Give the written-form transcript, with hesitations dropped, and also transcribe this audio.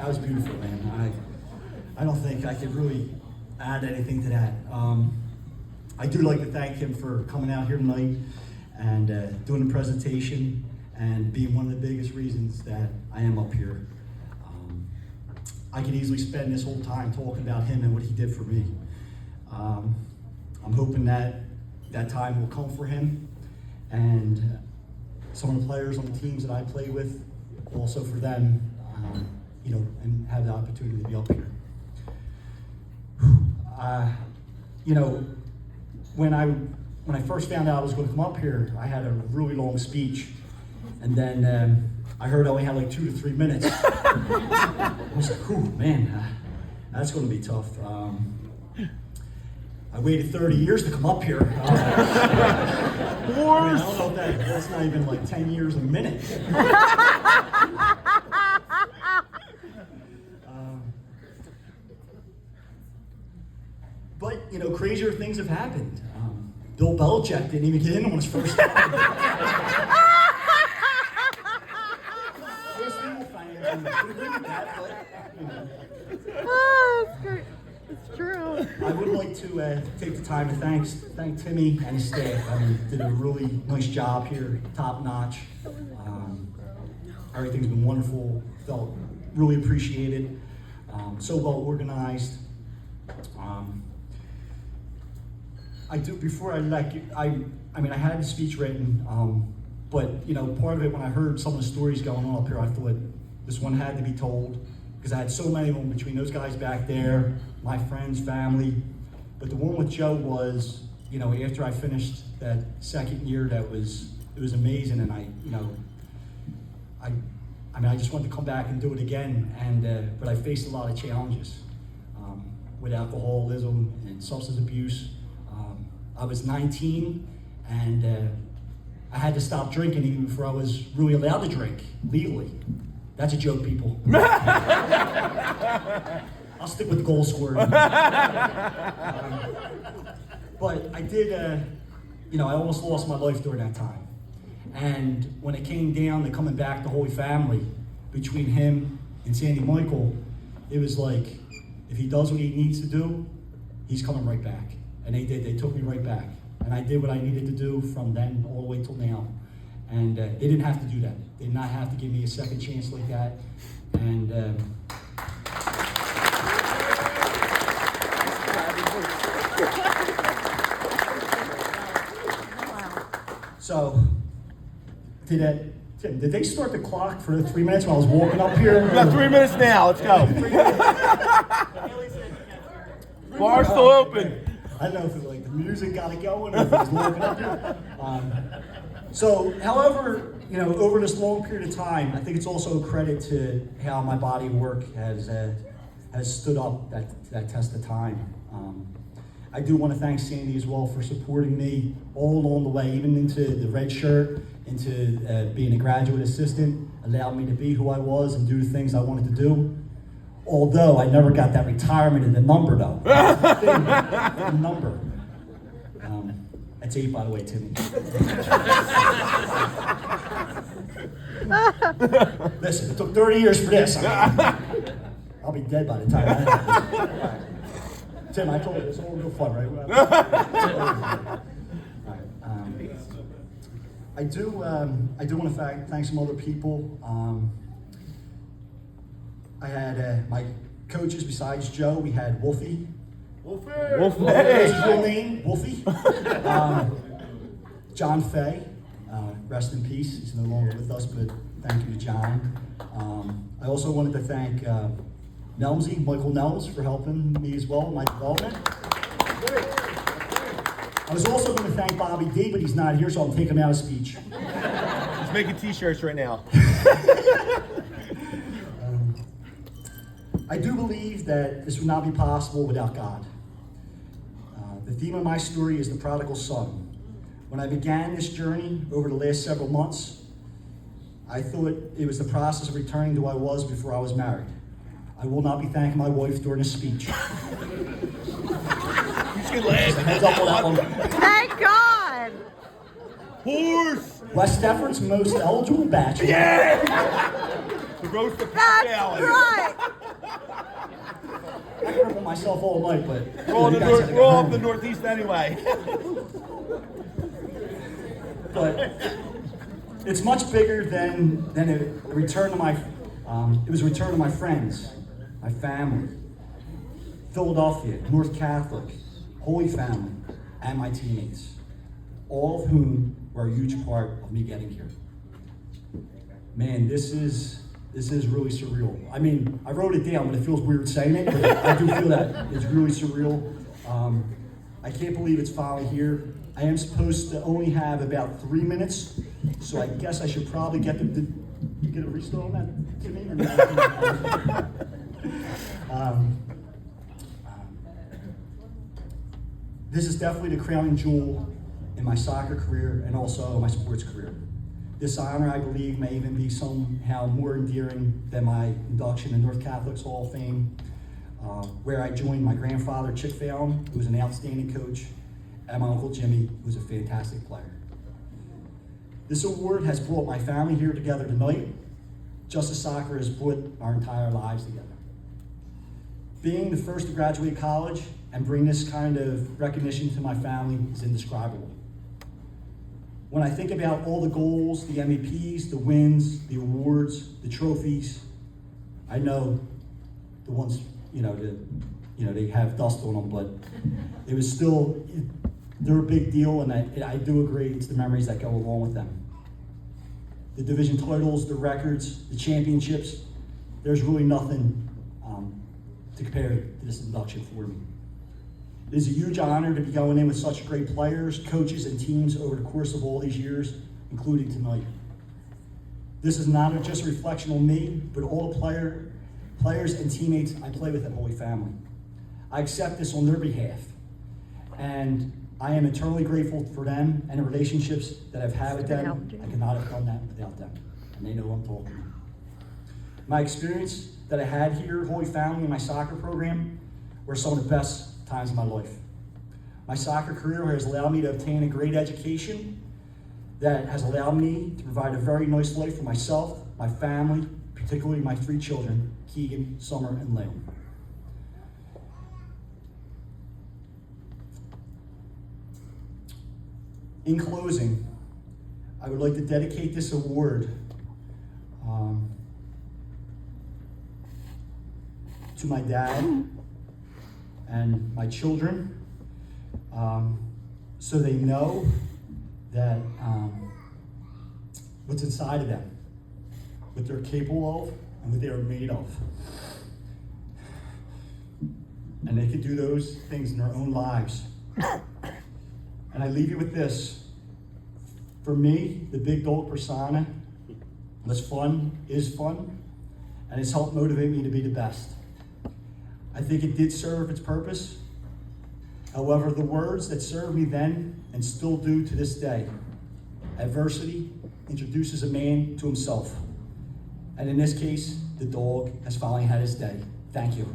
That was beautiful, man. I don't think I could really add anything to that. I do like to thank him for coming out here tonight and doing the presentation and being one of the biggest reasons that I am up here. I could easily spend this whole time talking about him and what he did for me. I'm hoping that that time will come for him and some of the players on the teams that I play with, also for them, and have the opportunity to be up here. When I first found out I was going to come up here, I had a really long speech, and then I heard I only had like 2 to 3 minutes. I was like, "Whew, man, that's going to be tough." I waited 30 years to come up here. I don't know if that's not even like 10 years a minute. But, crazier things have happened. Bill Belichick didn't even get in on his first time. Most Eagle fans would agree with that, but, Oh, it's great. It's true. I would like to take the time to thank Timmy and his staff. Did a really nice job here, top notch. Everything's been wonderful. Felt really appreciated. So well organized. I do, before I I had the speech written, but part of it, when I heard some of the stories going on up here, I thought this one had to be told, because I had so many of them between those guys back there, my friends, family. But the one with Joe was, after I finished that second year, it was amazing, and I just wanted to come back and do it again, but I faced a lot of challenges with alcoholism and substance abuse. I was 19, and I had to stop drinking even before I was really allowed to drink legally. That's a joke, people. I'll stick with the goal scoring. But I did, I almost lost my life during that time. And when it came down to coming back to Holy Family, between him and Sandy Michael, it was like, if he does what he needs to do, he's coming right back. And they did. They took me right back. And I did what I needed to do from then all the way till now. And they didn't have to do that. They did not have to give me a second chance like that. And so, Tim, did they start the clock for the 3 minutes when I was walking up here? We got 3 minutes now. Let's go. Bar's still open. I don't know if it was like the music got it going or if it was walking up here. However, over this long period of time, I think it's also a credit to how my body of work has stood up that test of time. I do want to thank Sandy as well for supporting me all along the way, even into the red shirt, into being a graduate assistant, allowed me to be who I was and do the things I wanted to do. Although I never got that retirement in the number, though. The number. That's 8, by the way, Timmy. Listen, it took 30 years for this. I'll be dead by the time that happens. Tim, I told you, it's all real fun, right? I do want to thank some other people. I had my coaches besides Joe. We had Wolfie. Wolfie. That's his real name, Wolfie. John Fay. Rest in peace. He's no longer with us, but thank you to John. I also wanted to thank Nelmsy, Michael Nelms, for helping me as well in my development. I was also going to thank Bobby D, but he's not here, so I'll take him out of speech. He's making t-shirts right now. I do believe that this would not be possible without God. The theme of my story is the prodigal son. When I began this journey over the last several months, I thought it was the process of returning to who I was before I was married. I will not be thanking my wife during this speech. Heads up on that one. Thank God. Horse! West Stafford's most eligible bachelor. Yeah! The roast of That's Allen. right. myself all night, but We're all, you in the guys gotta we're all go up the home. Northeast anyway. But it's much bigger than a return to my. It was a return to my friends, my family, Philadelphia, North Catholic, Holy Family, and my teammates, all of whom were a huge part of me getting here. Man, this is really surreal. I mean, I wrote it down, but it feels weird saying it, but I do feel that it's really surreal. I can't believe it's finally here. I am supposed to only have about 3 minutes, so I guess I should probably get them to get a restart on that to me. Or not? This is definitely the crowning jewel in my soccer career and also my sports career. This honor, I believe, may even be somehow more endearing than my induction in North Catholic's Hall of Fame, where I joined my grandfather, Chick Phelan, who was an outstanding coach, and my uncle Jimmy, who was a fantastic player. This award has brought my family here together tonight, just as soccer has brought our entire lives together. Being the first to graduate college and bring this kind of recognition to my family is indescribable. When I think about all the goals, the MVPs, the wins, the awards, the trophies, I know the ones, they have dust on them, but it was still, they're a big deal, and I do agree it's the memories that go along with them. The division titles, the records, the championships, there's really nothing to compare to this induction for me. It is a huge honor to be going in with such great players, coaches, and teams over the course of all these years, including tonight. This is not just a reflection on me, but all the players and teammates I play with at Holy Family. I accept this on their behalf, and I am eternally grateful for them and the relationships that I've had with them. I could not have done that without them, and they know what I'm talking about. My experience that I had here at Holy Family in my soccer program were some of the best times of my life. My soccer career has allowed me to obtain a great education that has allowed me to provide a very nice life for myself, my family, particularly my 3 children, Keegan, Summer, and Leon. In closing, I would like to dedicate this award to my dad and my children, so they know that what's inside of them, what they're capable of, and what they are made of. And they can do those things in their own lives. And I leave you with this. For me, the big dog persona is fun, and it's helped motivate me to be the best. I think it did serve its purpose. However, the words that served me then and still do to this day, adversity introduces a man to himself. And in this case, the dog has finally had his day. Thank you.